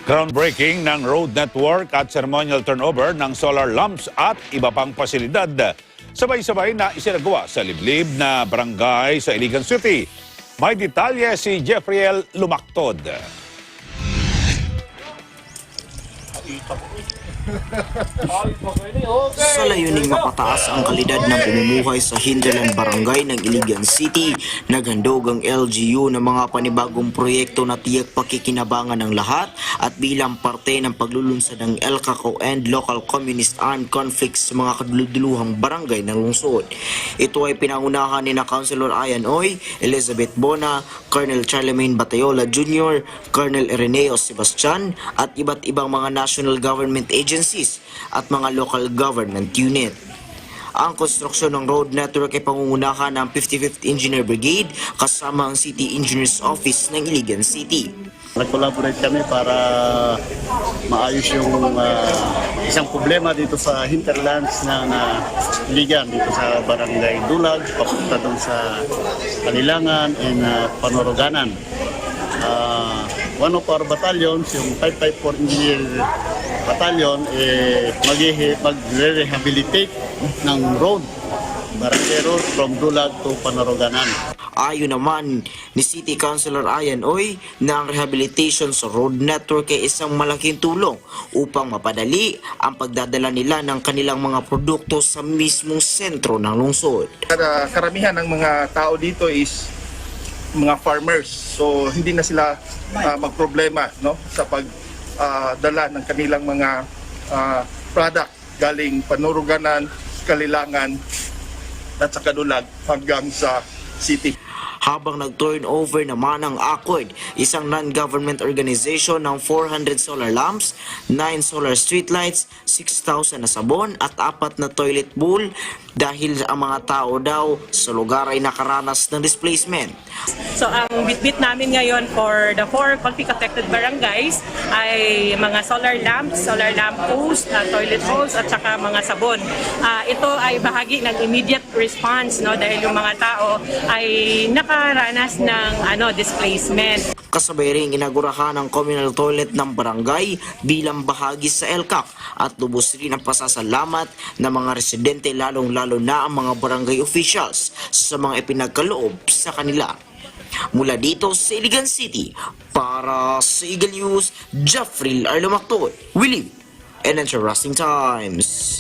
Groundbreaking ng road network at ceremonial turnover ng solar lamps at iba pang pasilidad. Sabay-sabay na isinagawa sa liblib na barangay sa Iligan City. May detalye si Jeffriel Lumactod. Sa layuning mapataas ang kalidad ng pamumuhay sa Hinterland Barangay ng Iligan City, naghandog ang LGU ng mga panibagong proyekto na tiyak pakikinabangan ng lahat at bilang parte ng paglulunsad ng LCACO and Local Communist Armed Conflicts sa mga kaduluduluhang barangay ng lungsod. Ito ay pinangunahan ni na Councilor Ayan Oy, Elizabeth Bona, Colonel Charlemagne Batayola Jr., Colonel Ireneo Sebastian at iba't ibang mga national government agencies at mga local government unit. Ang konstruksyon ng road network ay pangungunahan ng 55th Engineer Brigade kasama ang City Engineers Office ng Iligan City. Nag-collaborate kami para maayos yung isang problema dito sa hinterlands ng Iligan, dito sa Barangay Dulag, papunta doon sa Kanilangan and Panoroganan. One of our battalions, yung 554 Engineer Battalion, magre-rehabilitate ng road, barangay road from Dulag to Panoroganan. Ayon naman ni City Councilor Ayan Oy na ang rehabilitation sa road network ay isang malaking tulong upang mapadali ang pagdadala nila ng kanilang mga produkto sa mismong sentro ng lungsod. Karamihan ng mga tao dito is mga farmers, so hindi na sila magproblema, no, sa pagdala ng kanilang mga product galing Panoroganan, Kalilangan at sa Dulag hanggang sa city. Habang nag-turnover naman ang ACORD, isang non-government organization ng 400 solar lamps, 9 solar streetlights, 6,000 na sabon at 4 na toilet bowl dahil ang mga tao daw sa lugar ay nakaranas ng displacement. So ang bitbit namin ngayon for the 4 conflict-affected barangays ay mga solar lamps, solar lamp post, toilet bowls at saka mga sabon. Ito ay bahagi ng immediate response, no, dahil yung mga tao ay nakaranas ng displacement. Kasabay ring inagurahan ang communal toilet ng barangay bilang bahagi sa LCAC at lubos rin ang pasasalamat ng mga residente lalong-lalo na ang mga barangay officials sa mga ipinagkaloob sa kanila. Mula dito sa Iligan City, para sa Eagle News, Jeffrey Lumactod. We live in interesting times.